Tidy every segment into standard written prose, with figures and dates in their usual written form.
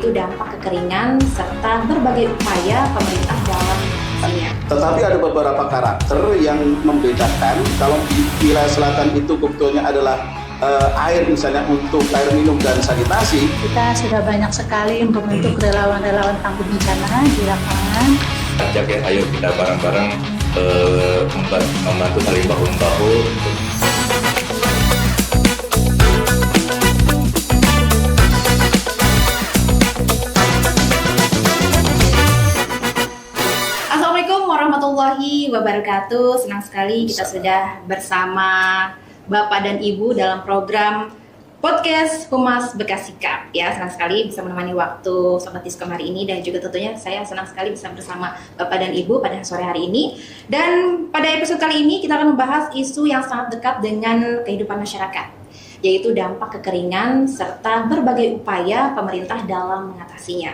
yaitu dampak kekeringan serta berbagai upaya pemerintah dalam mengatasinya. Tetapi ada beberapa karakter yang membedakan. Kalau di wilayah selatan itu kebetulannya adalah air, misalnya untuk air minum dan sanitasi. Kita sudah banyak sekali membentuk relawan-relawan tangguh bencana di lapangan. Ajak ya, ayo kita bareng-bareng membantu saling bahu-membahu. Assalamualaikum warahmatullahi wabarakatuh. Senang sekali kita sudah bersama Bapak dan Ibu dalam program podcast Humas Bekasi Cup. Ya, senang sekali bisa menemani waktu Sobat Diskom hari ini, dan juga tentunya saya senang sekali bisa bersama Bapak dan Ibu pada sore hari ini. Dan pada episode kali ini kita akan membahas isu yang sangat dekat dengan kehidupan masyarakat, yaitu dampak kekeringan serta berbagai upaya pemerintah dalam mengatasinya.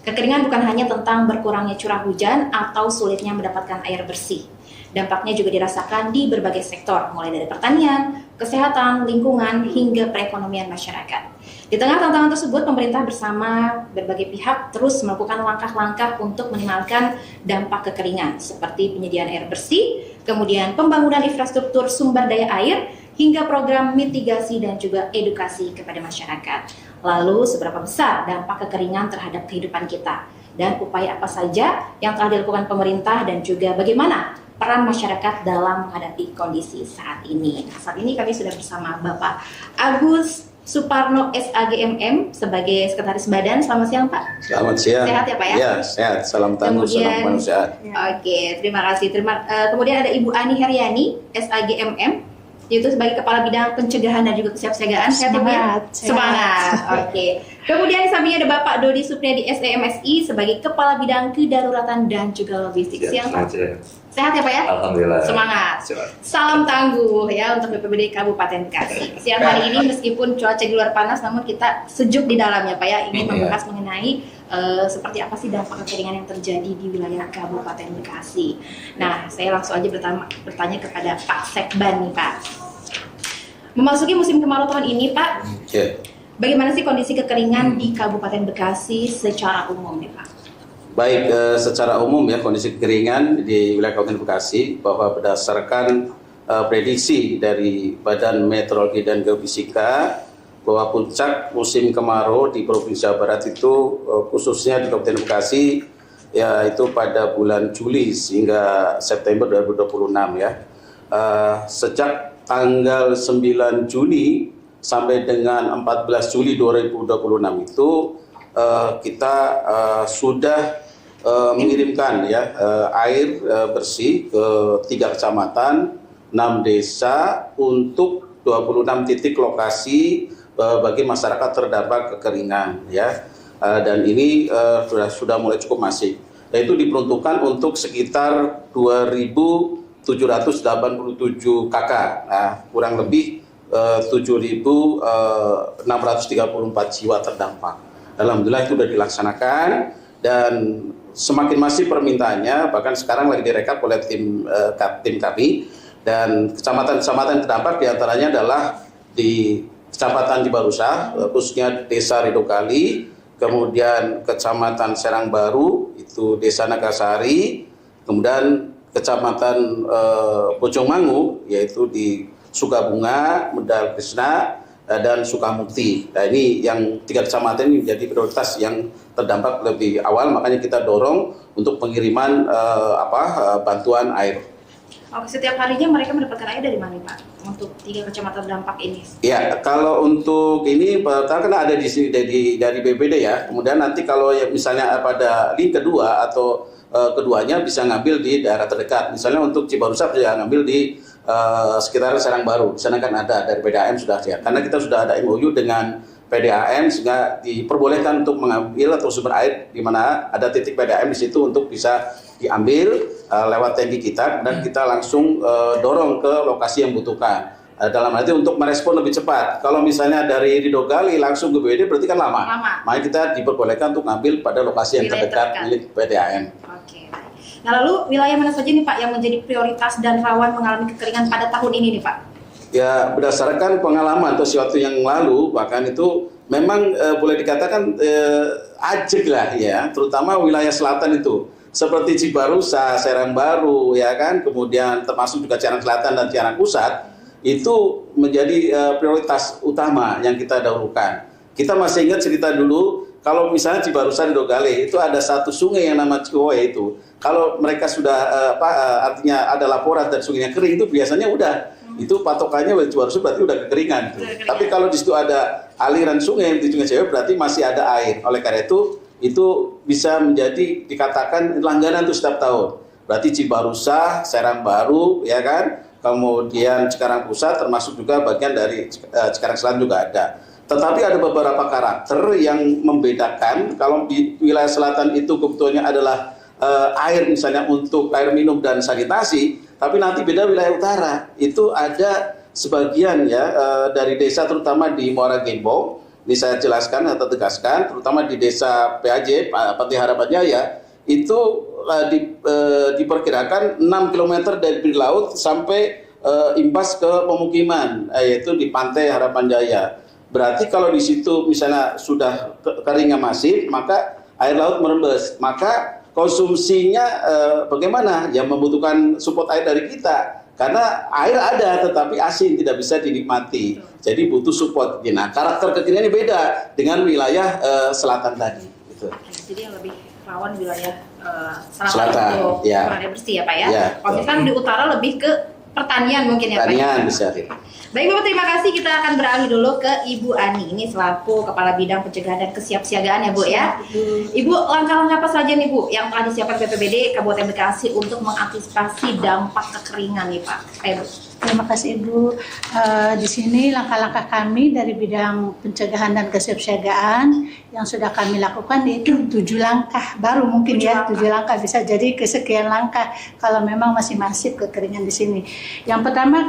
Kekeringan bukan hanya tentang berkurangnya curah hujan atau sulitnya mendapatkan air bersih. Dampaknya juga dirasakan di berbagai sektor, mulai dari pertanian, kesehatan, lingkungan, hingga perekonomian masyarakat. Di tengah tantangan tersebut, pemerintah bersama berbagai pihak terus melakukan langkah-langkah untuk minimalkan dampak kekeringan, seperti penyediaan air bersih, kemudian pembangunan infrastruktur sumber daya air, hingga program mitigasi dan juga edukasi kepada masyarakat. Lalu, seberapa besar dampak kekeringan terhadap kehidupan kita? Dan upaya apa saja yang telah dilakukan pemerintah, dan juga bagaimana peran masyarakat dalam menghadapi kondisi saat ini. Nah, saat ini kami sudah bersama Bapak Agus Suparno SAGMM sebagai Sekretaris Badan. Selamat siang, Pak. Selamat siang. Sehat ya, Pak ya? Ya, sehat. Salam tangguh, salam kemanusiaan. Oke, terima kasih. Kemudian ada Ibu Ani Heriani SAGMM, yaitu sebagai Kepala Bidang Pencegahan dan juga Kesiapsiagaan. Sehat ya, Pak ya? Semangat. Oke. Kemudian di sampingnya ada Bapak Dodi Supriyadi SEMSI sebagai Kepala Bidang Kedaruratan dan juga Logistik. Siang, Pak. Sehat ya, Pak ya? Alhamdulillah. Semangat. Salam tangguh ya untuk BPBD Kabupaten Bekasi. Siang hari ini meskipun cuaca di luar panas, namun kita sejuk di dalamnya, Pak ya. Ingin membahas mengenai seperti apa sih dampak kekeringan yang terjadi di wilayah Kabupaten Bekasi. Nah, saya langsung aja bertanya kepada Pak Sekban nih, Pak. Memasuki musim kemarau tahun ini, Pak. Bagaimana sih kondisi kekeringan di Kabupaten Bekasi secara umum nih, Pak? Baik, secara umum ya, kondisi kekeringan di wilayah Kabupaten Bekasi, bahwa berdasarkan prediksi dari Badan Meteorologi dan Geofisika, bahwa puncak musim kemarau di Provinsi Jawa Barat itu khususnya di Kabupaten Bekasi yaitu pada bulan Juli hingga September 2026 ya. Sejak tanggal 9 Juni sampai dengan 14 Juli 2026 itu kita sudah mengirimkan ya air bersih ke 3 kecamatan, 6 desa untuk 26 titik lokasi bagi masyarakat terdampak kekeringan ya. Dan ini sudah mulai cukup masif. Dan itu diperuntukkan untuk sekitar 2.787 KK. Nah, kurang lebih 7.634 jiwa terdampak. Alhamdulillah itu sudah dilaksanakan dan semakin masif permintaannya, bahkan sekarang lagi direkap oleh tim kami, dan kecamatan-kecamatan terdampak diantaranya adalah di Kecamatan Cibarusah, khususnya Desa Ridokali, kemudian Kecamatan Serang Baru, itu Desa Nagasari, kemudian Kecamatan Bojongmangu, yaitu di Sukabunga, Medal Krisna, dan Sukamukti. Nah, ini yang 3 kecamatan ini menjadi prioritas yang terdampak lebih awal, makanya kita dorong untuk pengiriman bantuan air. Oke, setiap harinya mereka mendapatkan air dari mana, Pak? Untuk 3 kecamatan dampak ini? Ya, kalau untuk ini karena ada di sini dari BPD ya. Kemudian nanti kalau misalnya pada link kedua atau keduanya bisa ngambil di daerah terdekat. Misalnya untuk Cibarusah bisa ngambil di sekitar Serang Baru. Di sana kan ada dari PDAM sudah lihat. Karena kita sudah ada MOU dengan PDAM sehingga diperbolehkan untuk mengambil atau sumber air di mana ada titik PDAM di situ untuk bisa diambil lewat tangki kita, dan kita langsung dorong ke lokasi yang membutuhkan. Dalam arti untuk merespon lebih cepat. Kalau misalnya dari Ridokali langsung ke BPD berarti kan lama. Makanya kita diperbolehkan untuk ngambil pada lokasi yang terdekat milik PDAM. Oke. Nah, lalu wilayah mana saja nih, Pak, yang menjadi prioritas dan rawan mengalami kekeringan pada tahun ini nih, Pak? Ya, berdasarkan pengalaman atau sesuatu yang lalu, bahkan itu memang boleh dikatakan ajeg lah ya, terutama wilayah selatan itu seperti Cibarusa, Serang Baru ya kan, kemudian termasuk juga Cikarang Selatan dan Cikarang Pusat itu menjadi prioritas utama yang kita dahulukan. Kita masih ingat cerita dulu kalau misalnya Cibarusa di Dogale itu ada satu sungai yang nama Ciwoe itu. Kalau mereka sudah artinya ada laporan dan sungainya kering itu biasanya udah itu patokannya Cibarusa berarti udah kekeringan. Tapi kalau di situ ada aliran sungai di Sungai Ciwoe berarti masih ada air. Oleh karena itu bisa menjadi dikatakan langganan itu setiap tahun. Berarti Cibarusa, Serang Baru, ya kan, kemudian Cikarang Pusat, termasuk juga bagian dari Cikarang Selatan juga ada. Tetapi ada beberapa karakter yang membedakan. Kalau di wilayah selatan itu kebutuhannya adalah air misalnya untuk air minum dan sanitasi, tapi nanti beda wilayah utara. Itu ada sebagian ya dari desa terutama di Muara Gembong. Ini saya jelaskan atau tegaskan, terutama di desa PAJ, Pantai Harapan Jaya, itu diperkirakan 6 km dari bibir laut sampai imbas ke pemukiman, yaitu di Pantai Harapan Jaya. Berarti kalau di situ misalnya sudah keringnya masif, maka air laut merembes, maka konsumsinya bagaimana? Ya membutuhkan support air dari kita. Karena air ada tetapi asin tidak bisa dinikmati. Jadi butuh support. Nah, karakter kekeringan ini beda dengan wilayah selatan tadi. Gitu. Jadi yang lebih rawan wilayah selatan untuk ya. kurang air bersih ya Pak ya. Ya, kalau misalkan di utara lebih ke pertanian mungkin ya Pak. Pertanian bisa. Baik Bapak, terima kasih. Kita akan beralih dulu ke Ibu Ani. Ini selaku Kepala Bidang Pencegahan dan Kesiapsiagaan ya Bu ya. Ibu, langkah-langkah apa saja nih Bu yang telah disiapkan BPBD Kabupaten Bekasi untuk mengantisipasi dampak kekeringan nih Pak? Ayo Bu. Terima kasih Ibu. Di sini langkah-langkah kami dari bidang pencegahan dan kesiapsiagaan yang sudah kami lakukan yaitu 7 langkah baru mungkin 7 langkah bisa jadi kesekian langkah kalau memang masih masif kekeringan di sini. Yang pertama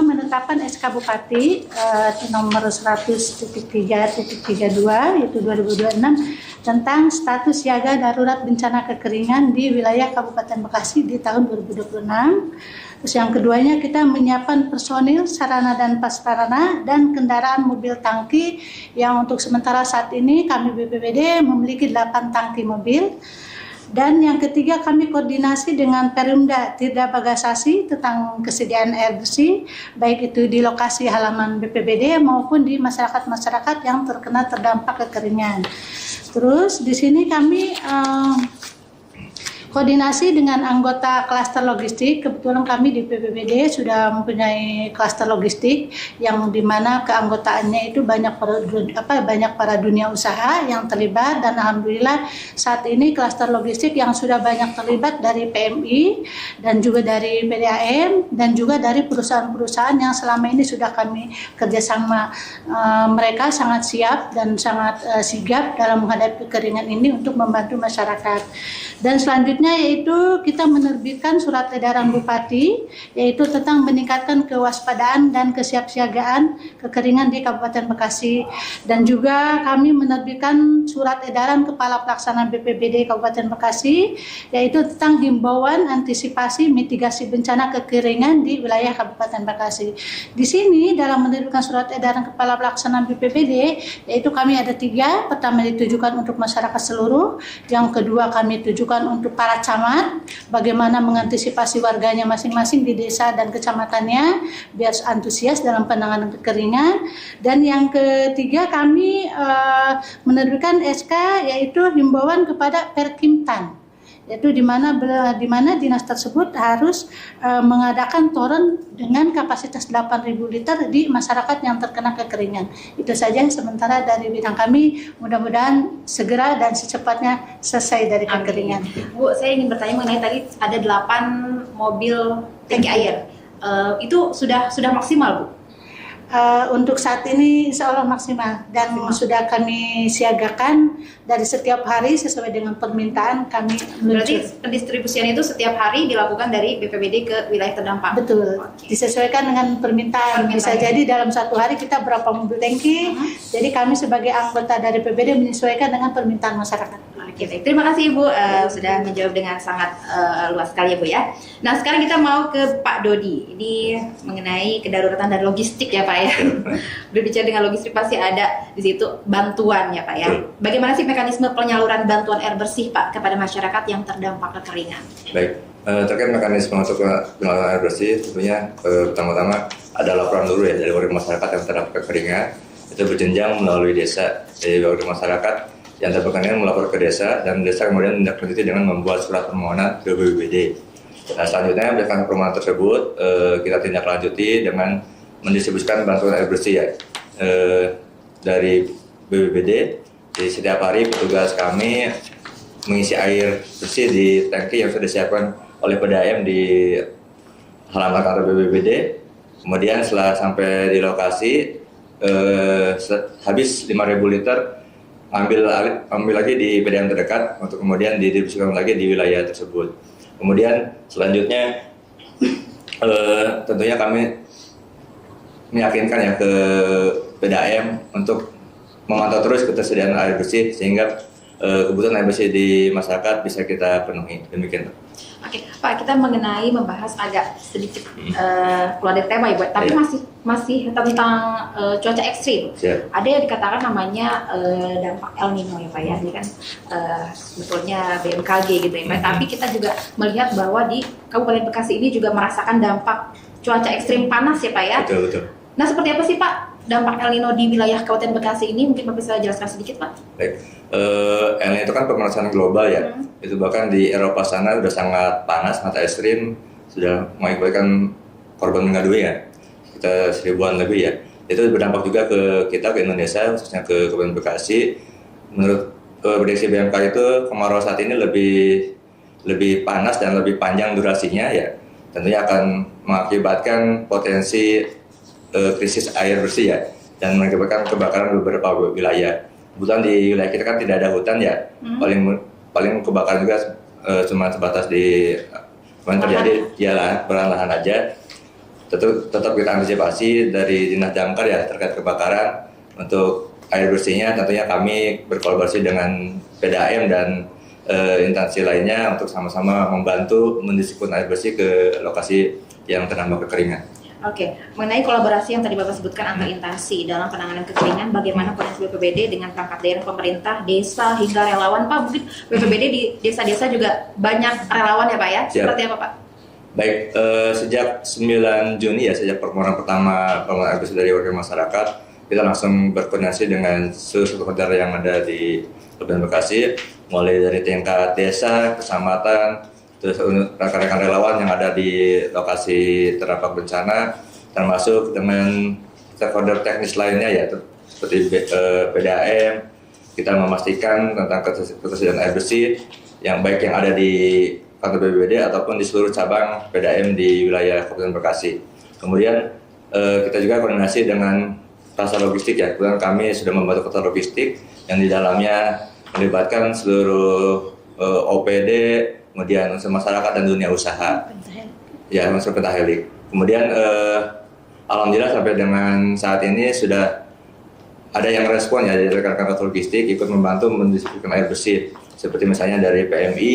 menetapkan SK Bupati nomor 100.3.32 yaitu 2026 tentang status siaga darurat bencana kekeringan di wilayah Kabupaten Bekasi di tahun 2026. Terus yang keduanya kita menyiapkan personil, sarana dan prasarana dan kendaraan mobil tangki yang untuk sementara saat ini kami BPBD memiliki 8 tangki mobil. Dan yang ketiga kami koordinasi dengan Perumda Tirta Pagasasi tentang kesediaan air bersih baik itu di lokasi halaman BPBD maupun di masyarakat-masyarakat yang terkena terdampak kekeringan. Terus di sini kami koordinasi dengan anggota klaster logistik. Kebetulan kami di BPBD sudah mempunyai klaster logistik yang dimana keanggotaannya itu banyak para dunia usaha yang terlibat dan alhamdulillah saat ini klaster logistik yang sudah banyak terlibat dari PMI dan juga dari PDAM dan juga dari perusahaan-perusahaan yang selama ini sudah kami kerjasama. Mereka sangat siap dan sangat sigap dalam menghadapi kekeringan ini untuk membantu masyarakat. Dan selanjutnya yaitu kita menerbitkan surat edaran Bupati yaitu tentang meningkatkan kewaspadaan dan kesiapsiagaan kekeringan di Kabupaten Bekasi, dan juga kami menerbitkan surat edaran Kepala Pelaksana BPBD Kabupaten Bekasi yaitu tentang himbauan antisipasi mitigasi bencana kekeringan di wilayah Kabupaten Bekasi. Di sini dalam menerbitkan surat edaran Kepala Pelaksana BPBD yaitu kami ada 3. Pertama ditujukan untuk masyarakat seluruh, yang kedua kami tujukan untuk para camat, bagaimana mengantisipasi warganya masing-masing di desa dan kecamatannya biar antusias dalam penanganan kekeringan, dan yang ketiga kami menerbitkan SK yaitu himbauan kepada Perkimtan, yaitu di mana dinas tersebut harus mengadakan toren dengan kapasitas 8.000 liter di masyarakat yang terkena kekeringan. Itu saja sementara dari bidang kami, mudah-mudahan segera dan secepatnya selesai dari kekeringan. Bu, saya ingin bertanya mengenai tadi ada 8 mobil tangki air. Itu sudah maksimal Bu? Untuk saat ini insya Allah maksimal dan sudah kami siagakan dari setiap hari sesuai dengan permintaan kami. Berarti pendistribusian itu setiap hari dilakukan dari BPBD ke wilayah terdampak? Betul, disesuaikan dengan permintaan. Bisa jadi dalam satu hari kita berapa mobil tangki, jadi kami sebagai anggota dari BPBD menyesuaikan dengan permintaan masyarakat. Oke, baik. Terima kasih Ibu sudah menjawab dengan sangat luas sekali ya Bu ya. Nah sekarang kita mau ke Pak Dodi. Ini mengenai kedaruratan dan logistik ya Pak ya. Berbicara dengan logistik pasti ada di situ bantuan ya Pak ya. Bagaimana sih mekanisme penyaluran bantuan air bersih Pak kepada masyarakat yang terdampak kekeringan? Baik, terkait mekanisme untuk penyaluran air bersih, tentunya pertama-tama ada laporan dulu ya dari warga masyarakat yang terdampak kekeringan. Itu berjenjang melalui desa, dari warga masyarakat yang terkena melapor ke desa, dan desa kemudian menindaklanjuti dengan membuat surat permohonan ke BPBD. Nah, selanjutnya berdasarkan permohonan tersebut kita tindak lanjuti dengan mendistribusikan bantuan air bersih ya dari BPBD. Jadi setiap hari petugas kami mengisi air bersih di tangki yang sudah disiapkan oleh PDAM di halaman kantor BPBD. Kemudian setelah sampai di lokasi habis 5.000 liter ambil lagi di PDAM terdekat untuk kemudian didistribusikan lagi di wilayah tersebut. Kemudian selanjutnya tentunya kami meyakinkan ya ke PDAM untuk memantau terus ketersediaan air bersih sehingga kebutuhan air bersih di masyarakat bisa kita penuhi. Demikian. Oke, Pak, kita membahas agak sedikit keluar dari tema ya, Bu. Tapi masih tentang cuaca ekstrim. Ada yang dikatakan namanya dampak El Nino ya, Pak ya. Ini kan sebetulnya BMKG gitu ya, Pak. Tapi kita juga melihat bahwa di Kabupaten Bekasi ini juga merasakan dampak cuaca ekstrim panas ya, Pak ya. Betul. Nah, seperti apa sih, Pak, dampak El Nino di wilayah Kabupaten Bekasi ini? Mungkin Bapak bisa jelaskan sedikit, Pak. Baik. El Nino itu kan pemanasan global ya. Itu bahkan di Eropa sana sudah sangat panas, mata ekstrim, sudah mengakibatkan korban meninggal dunia ya. Kita 1000-an lebih ya. Itu berdampak juga ke kita, ke Indonesia, khususnya ke Kabupaten Bekasi. Menurut prediksi BMKG itu kemarau saat ini lebih panas dan lebih panjang durasinya ya. Tentunya akan mengakibatkan potensi krisis air bersih ya, dan mengakibatkan kebakaran beberapa wilayah. Kebetulan di wilayah kita kan tidak ada hutan ya, paling kebakaran juga cuma sebatas di terjadi jalan perlahan aja. Tetap kita antisipasi dari Dinas Damkar ya terkait kebakaran. Untuk air bersihnya tentunya kami berkolaborasi dengan PDAM dan instansi lainnya untuk sama-sama membantu mendistribusikan air bersih ke lokasi yang terdampak kekeringan. Oke, mengenai kolaborasi yang tadi Bapak sebutkan antar instansi dalam penanganan kekeringan, bagaimana koordinasi BPBD dengan perangkat daerah, pemerintah, desa, hingga relawan, Pak? Mungkin BPBD di desa-desa juga banyak relawan ya, Pak ya? Seperti apa, Pak? Baik, sejak 9 Juni ya, sejak permohonan pertama permohonan air bersih dari warga masyarakat, kita langsung berkoordinasi dengan seluruh stakeholder yang ada di Kabupaten Bekasi, mulai dari tingkat desa, kecamatan, terus rekan-rekan relawan yang ada di lokasi terdampak bencana, termasuk dengan stakeholder teknis lainnya ya, seperti PDAM. Kita memastikan tentang ketersediaan air bersih yang baik yang ada di kantor BPBD ataupun di seluruh cabang PDAM di wilayah Kabupaten Bekasi. Kemudian kita juga koordinasi dengan pasar logistik ya. Kemudian kami sudah membantu pasar logistik yang di dalamnya melibatkan seluruh OPD, kemudian unsur masyarakat dan dunia usaha, ya unsur pentahelik. Kemudian alhamdulillah sampai dengan saat ini sudah ada yang respon ya dari rekan-rekan logistik ikut membantu mendistribusikan air bersih, seperti misalnya dari PMI,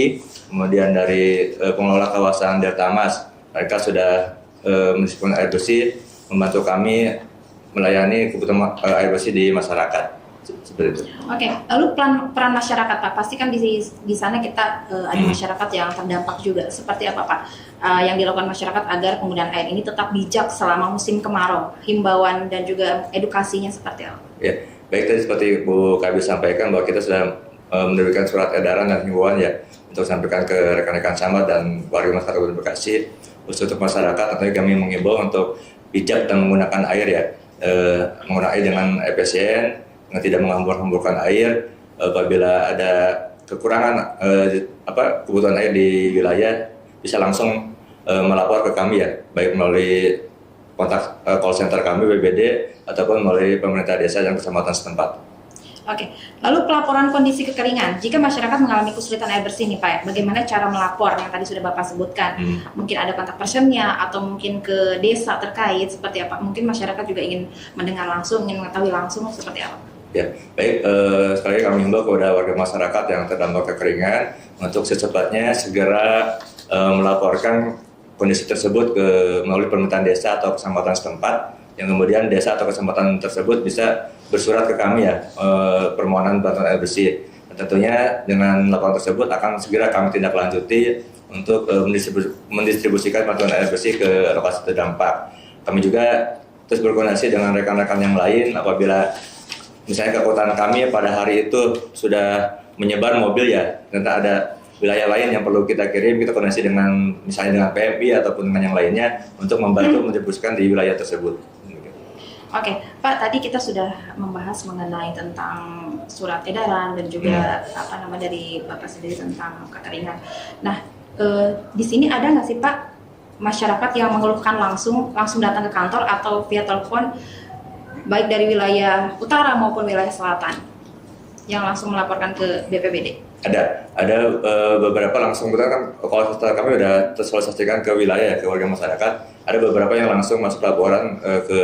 kemudian dari pengelola kawasan Delta Mas. Mereka sudah mendistribusikan air bersih, membantu kami melayani kebutuhan air bersih di masyarakat. Seperti itu. Oke, lalu peran masyarakat, Pak, pasti kan di sana kita ada masyarakat yang terdampak juga. Seperti apa, Pak, yang dilakukan masyarakat agar penggunaan air ini tetap bijak selama musim kemarau? Himbauan dan juga edukasinya seperti apa? Ya, baik, tadi seperti Bu Kabis sampaikan bahwa kita sudah menerbitkan surat edaran dan himbauan ya untuk sampaikan ke rekan-rekan camat dan warga masyarakat Kabupaten Bekasi. Khusus untuk masyarakat, tentunya kami mengimbau untuk bijak dan menggunakan air ya, menggunakan air dengan efisien, tidak menghambur-hamburkan air. Apabila ada kekurangan kebutuhan air di wilayah, bisa langsung melapor ke kami ya, baik melalui kontak call center kami BPBD ataupun melalui pemerintah desa dan kecamatan setempat. Oke, lalu pelaporan kondisi kekeringan. Jika masyarakat mengalami kesulitan air bersih nih, Pak, bagaimana cara melapor yang tadi sudah Bapak sebutkan? Mungkin ada kontak personnya atau mungkin ke desa terkait seperti apa? Mungkin masyarakat juga ingin mendengar langsung, ingin mengetahui langsung seperti apa? Ya, baik. Sekali lagi kami himbau kepada warga masyarakat yang terdampak kekeringan untuk secepatnya segera melaporkan kondisi tersebut melalui permintaan desa atau kecamatan setempat, yang kemudian desa atau kecamatan tersebut bisa bersurat ke kami ya permohonan bantuan air bersih. Dan tentunya dengan laporan tersebut akan segera kami tindak lanjuti untuk mendistribusikan bantuan air bersih ke lokasi terdampak. Kami juga terus berkoordinasi dengan rekan-rekan yang lain apabila misalnya kekuatan kami pada hari itu sudah menyebar mobil ya, ternyata ada wilayah lain yang perlu kita kirim, kita koordinasi dengan misalnya dengan PMI ataupun dengan yang lainnya untuk membantu mendistribusikan di wilayah tersebut. Oke, Pak, tadi kita sudah membahas mengenai tentang surat edaran dan juga dari Bapak sendiri tentang kekeringan. Nah, di sini ada nggak sih Pak masyarakat yang mengeluhkan langsung datang ke kantor atau via telepon baik dari wilayah utara maupun wilayah selatan yang langsung melaporkan ke BPBD? Ada beberapa langsung, kita kan kalau kami sudah tersosialisasikan ke wilayah, ke warga masyarakat. Ada beberapa yang langsung masuk laporan ke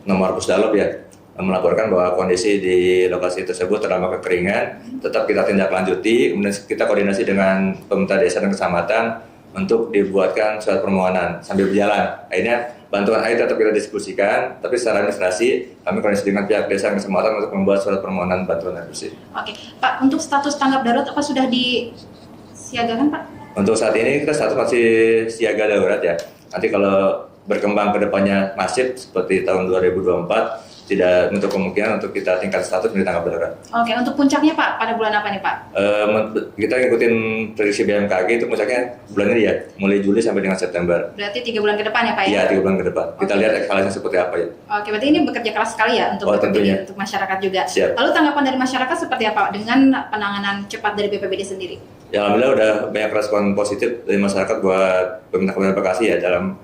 nomor Pusdalop ya, melaporkan bahwa kondisi di lokasi tersebut terdampak kekeringan. Tetap kita tindak lanjuti, kemudian kita koordinasi dengan pemerintah desa dan kecamatan untuk dibuatkan surat permohonan sambil berjalan. Akhirnya bantuan air tetap kita distribusikan, tapi secara administrasi kami koordinasi dengan pihak desa dan kecamatan untuk membuat surat permohonan bantuan air bersih. Oke, Pak, untuk status tanggap darurat apa sudah disiagakan, Pak? Untuk saat ini kita status masih siaga darurat ya. Nanti kalau berkembang ke depannya masif seperti tahun 2024, tidak untuk kemungkinan untuk kita tingkat status menjadi tanggap darurat. Oke, untuk puncaknya Pak, pada bulan apa nih Pak? Kita ngikutin prediksi BMKG itu puncaknya bulan ini ya, mulai Juli sampai dengan September. Berarti 3 bulan ke depan ya Pak ya? Iya, 3 bulan ke depan. Kita lihat eskalasinya seperti apa ya. Oke, berarti ini bekerja keras sekali ya untuk BPBD, untuk masyarakat juga. Siap. Lalu tanggapan dari masyarakat seperti apa dengan penanganan cepat dari BPBD sendiri? Ya, alhamdulillah udah banyak respon positif dari masyarakat buat pemerintah Kabupaten Bekasi ya dalam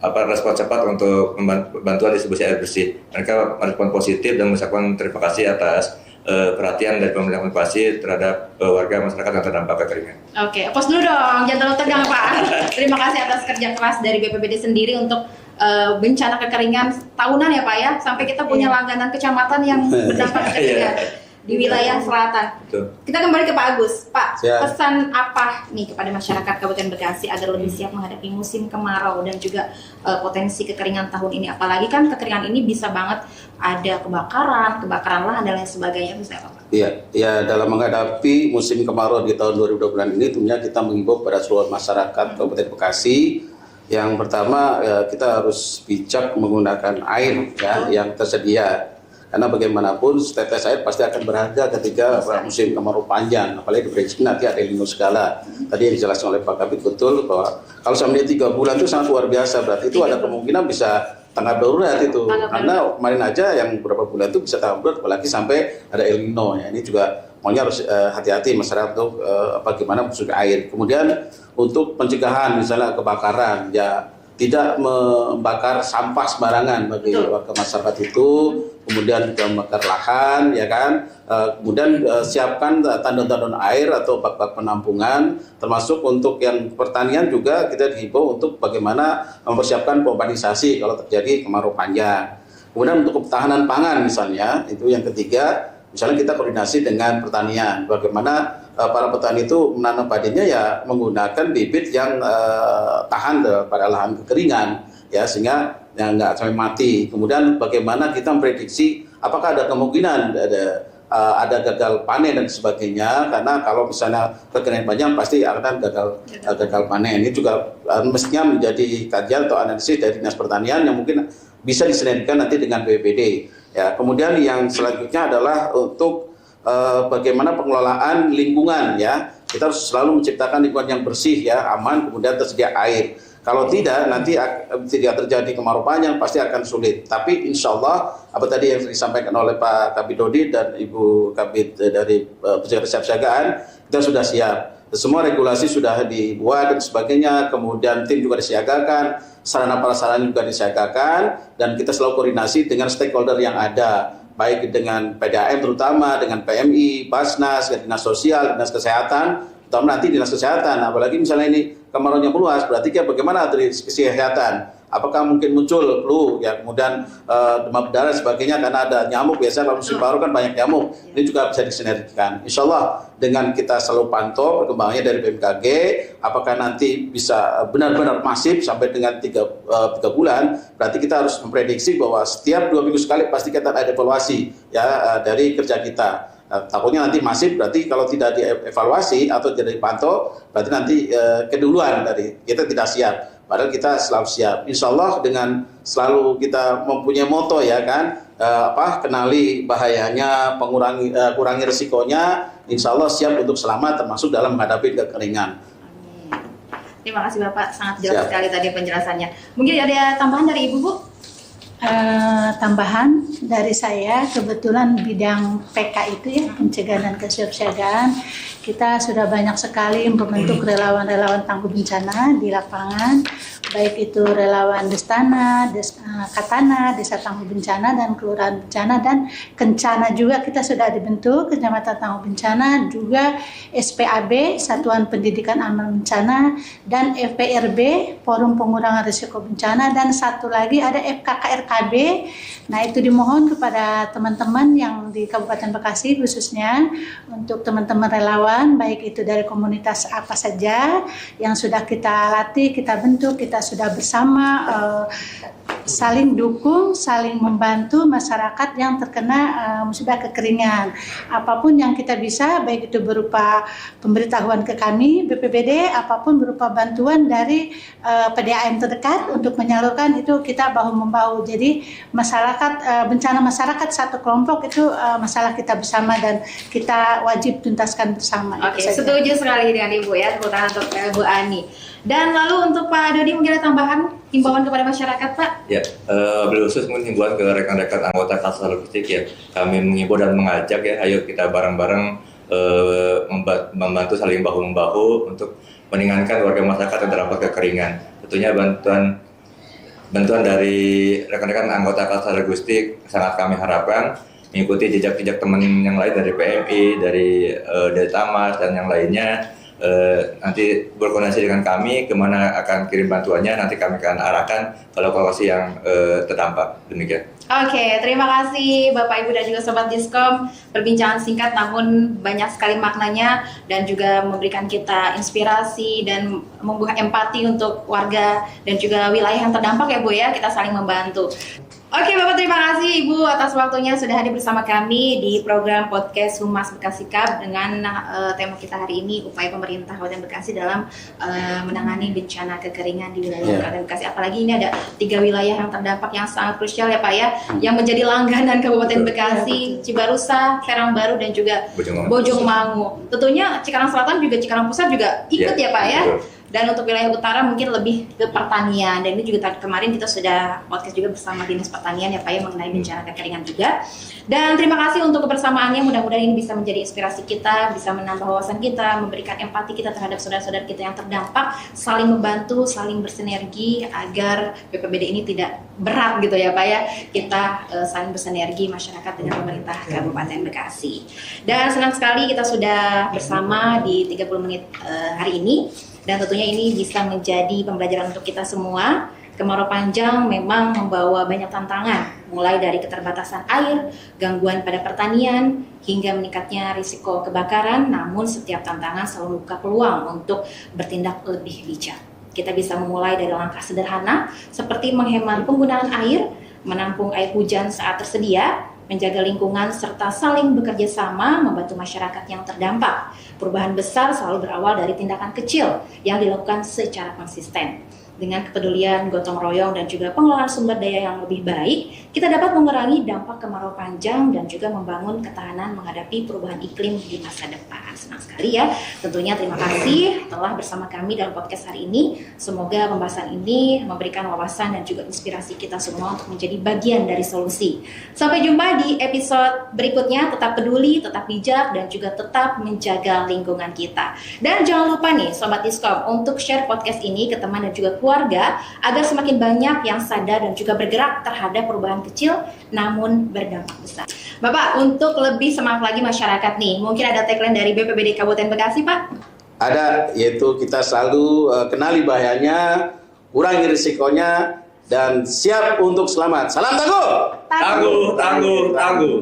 respon cepat untuk bantuan distribusi air bersih. Mereka merespon positif dan mengucapkan terima kasih atas perhatian dari pemerintah Bekasi terhadap warga masyarakat yang terdampak kekeringan. Oke, pos dulu dong, jangan terlalu tegang Pak. Terima kasih atas kerja keras dari BPBD sendiri untuk bencana kekeringan tahunan ya Pak ya, sampai kita punya langganan kecamatan yang berdampak kekeringan di wilayah selatan. Betul. Kita kembali ke Pak Agus. Pak, Siap. pesan apa nih kepada masyarakat Kabupaten Bekasi agar lebih siap menghadapi musim kemarau dan juga potensi kekeringan tahun ini? Apalagi kan kekeringan ini bisa banget ada kebakaran lahan dan lain sebagainya. Bisa apa Pak? Iya, ya dalam menghadapi musim kemarau di tahun 2020 ini tentunya kita mengimbau pada seluruh masyarakat Kabupaten Bekasi. Yang pertama kita harus bijak menggunakan air ya yang tersedia. Karena bagaimanapun setetes air pasti akan berharga ketika musim kemarau panjang, apalagi diprediksi nanti ada El Nino segala. Tadi yang dijelaskan oleh Pak Kabid betul bahwa kalau sampai 3 bulan itu sangat luar biasa, berarti itu ada kemungkinan bisa tanggap darurat itu. Karena kemarin aja yang beberapa bulan itu bisa tanggap darurat, apalagi sampai ada El Nino ya. Ini juga maunya harus hati-hati masyarakat untuk bagaimana masuk air. Kemudian untuk pencegahan misalnya kebakaran ya, tidak membakar sampah sembarangan bagi warga masyarakat itu, kemudian juga membakar lahan, ya kan, kemudian siapkan tandon-tandon air atau bak-bak penampungan, termasuk untuk yang pertanian juga kita dihimbau untuk bagaimana mempersiapkan pompanisasi kalau terjadi kemarau panjang. Kemudian untuk ketahanan pangan misalnya, itu yang ketiga, misalnya kita koordinasi dengan pertanian, bagaimana para petani itu menanam padinya ya menggunakan bibit yang tahan pada lahan kekeringan ya, sehingga yang nggak sampai mati. Kemudian bagaimana kita memprediksi apakah ada kemungkinan ada gagal panen dan sebagainya, karena kalau misalnya kekeringan panjang pasti akan gagal panen. Ini juga mestinya menjadi kajian atau analisis dari Dinas Pertanian yang mungkin bisa disinergikan nanti dengan BPBD. Ya, kemudian yang selanjutnya adalah untuk bagaimana pengelolaan lingkungan ya. Kita harus selalu menciptakan lingkungan yang bersih ya, aman, kemudian tersedia air. Kalau tidak, nanti tidak terjadi kemarau panjang pasti akan sulit. Tapi insya Allah apa tadi yang disampaikan oleh Pak Kabid Dodi dan Ibu Kabid dari Pusat Kesiapsiagaan, kita sudah siap. Semua regulasi sudah dibuat dan sebagainya, kemudian tim juga disiagakan, sarana prasarana juga disiagakan, dan kita selalu koordinasi dengan stakeholder yang ada, baik dengan PDAM terutama, dengan PMI, Basnas, Dinas Sosial, Dinas Kesehatan, terutama nanti Dinas Kesehatan. Apalagi misalnya ini kemaraunya meluas, berarti bagaimana dari kesehatan? apakah mungkin muncul flu, ya kemudian demam berdarah sebagainya karena ada nyamuk. Biasanya kalau musim baru kan banyak nyamuk. Ini juga bisa disinergikan. Insya Allah dengan kita selalu pantau perkembangannya dari BMKG, apakah nanti bisa benar-benar masif sampai dengan 3 bulan, berarti kita harus memprediksi bahwa setiap 2 minggu sekali pasti kita ada evaluasi ya dari kerja kita. Takutnya nanti masif, berarti kalau tidak dievaluasi atau tidak dipantau, berarti nanti keduluan dari kita tidak siap. Padahal kita selalu siap. Insya Allah dengan selalu kita mempunyai moto ya kan, kenali bahayanya, kurangi risikonya, insya Allah siap untuk selamat termasuk dalam menghadapi kekeringan. Terima kasih Bapak, sangat jelas sekali tadi penjelasannya. Mungkin ada tambahan dari Ibu, Bu? Tambahan dari saya, kebetulan bidang PK itu ya, pencegahan dan kesiapsiagaan, kita sudah banyak sekali membentuk relawan-relawan tangguh bencana di lapangan, baik itu relawan Destana, Katana, Desa Tangguh Bencana, dan Kelurahan Bencana, dan Kencana juga kita sudah dibentuk, Kecamatan Tangguh Bencana, juga SPAB, Satuan Pendidikan Aman Bencana, dan FPRB, Forum Pengurangan Risiko Bencana, dan satu lagi ada FKKRKB. Nah, itu dimohon kepada teman-teman yang di Kabupaten Bekasi khususnya untuk teman-teman relawan, baik itu dari komunitas apa saja yang sudah kita latih, kita bentuk, kita sudah bersama saling dukung, saling membantu masyarakat yang terkena musibah kekeringan. Apapun yang kita bisa, baik itu berupa pemberitahuan ke kami BPBD, apapun berupa bantuan dari PDAM terdekat untuk menyalurkan, itu kita bahu-membahu. Jadi masyarakat, bencana masyarakat satu kelompok itu masalah kita bersama dan kita wajib tuntaskan bersama. Oke, setuju sekali dengan Ibu ya, terutama untuk Bu Ani. Dan lalu untuk Pak Dodi mungkin ada tambahan himbauan kepada masyarakat, Pak? Ya, lebih khusus mungkin himbauan ke rekan-rekan anggota Kasar Logistik ya. Kami mengimbau dan mengajak ya, ayo kita bareng-bareng membantu saling bahu-membahu untuk meringankan warga masyarakat yang terdampak kekeringan. Tentunya bantuan dari rekan-rekan anggota Kasar Logistik sangat kami harapkan mengikuti jejak-jejak teman yang lain dari PMI, dari Detamas dan yang lainnya. Nanti berkoordinasi dengan kami kemana akan kirim bantuannya, nanti kami akan arahkan ke lokasi yang terdampak. Demikian. Oke, terima kasih Bapak Ibu dan juga Sobat Diskom. Perbincangan singkat namun banyak sekali maknanya dan juga memberikan kita inspirasi dan membuat empati untuk warga dan juga wilayah yang terdampak ya Bu ya, kita saling membantu. Oke Bapak, terima kasih Ibu atas waktunya sudah hadir bersama kami di program podcast Humas Bekasi Cup dengan tema kita hari ini, upaya pemerintah Kabupaten Bekasi dalam menangani bencana kekeringan di wilayah Kabupaten Bekasi. Apalagi ini ada 3 wilayah yang terdampak yang sangat krusial ya Pak ya, yang menjadi langganan Kabupaten Bekasi, Cibarusa, Serang Baru dan juga Bojongmangu. Tentunya Cikarang Selatan juga Cikarang Pusat juga ikut ya Pak ya. Dan untuk wilayah utara mungkin lebih ke pertanian. Dan ini juga kemarin kita sudah podcast juga bersama Dinas Pertanian ya Pak ya, mengenai bencana kekeringan juga. Dan terima kasih untuk kebersamaannya, mudah-mudahan ini bisa menjadi inspirasi kita, bisa menambah wawasan kita, memberikan empati kita terhadap saudara-saudara kita yang terdampak, saling membantu, saling bersinergi agar BPBD ini tidak berat gitu ya Pak ya. Kita saling bersinergi masyarakat dengan pemerintah Kabupaten Bekasi. Dan senang sekali kita sudah bersama di 30 menit hari ini. Dan tentunya ini bisa menjadi pembelajaran untuk kita semua. Kemarau panjang memang membawa banyak tantangan, mulai dari keterbatasan air, gangguan pada pertanian, hingga meningkatnya risiko kebakaran. Namun setiap tantangan selalu membuka peluang untuk bertindak lebih bijak. Kita bisa memulai dari langkah sederhana, seperti menghemat penggunaan air, menampung air hujan saat tersedia, menjaga lingkungan, serta saling bekerja sama membantu masyarakat yang terdampak. Perubahan besar selalu berawal dari tindakan kecil yang dilakukan secara konsisten. Dengan kepedulian, gotong royong, dan juga pengelolaan sumber daya yang lebih baik, kita dapat mengurangi dampak kemarau panjang dan juga membangun ketahanan menghadapi perubahan iklim di masa depan. Senang sekali ya. Tentunya terima kasih telah bersama kami dalam podcast hari ini. Semoga pembahasan ini memberikan wawasan dan juga inspirasi kita semua untuk menjadi bagian dari solusi. Sampai jumpa di episode berikutnya. Tetap peduli, tetap bijak, dan juga tetap menjaga lingkungan kita. Dan jangan lupa nih Sobat Diskom untuk share podcast ini ke teman dan juga keluarga agar semakin banyak yang sadar dan juga bergerak terhadap perubahan kecil namun berdampak besar. Bapak, untuk lebih semangat lagi masyarakat nih, mungkin ada tagline dari BPBD Kabupaten Bekasi Pak? Ada, yaitu kita selalu kenali bahayanya, kurangi risikonya, dan siap untuk selamat. Salam tangguh. Tangguh, tangguh, tangguh.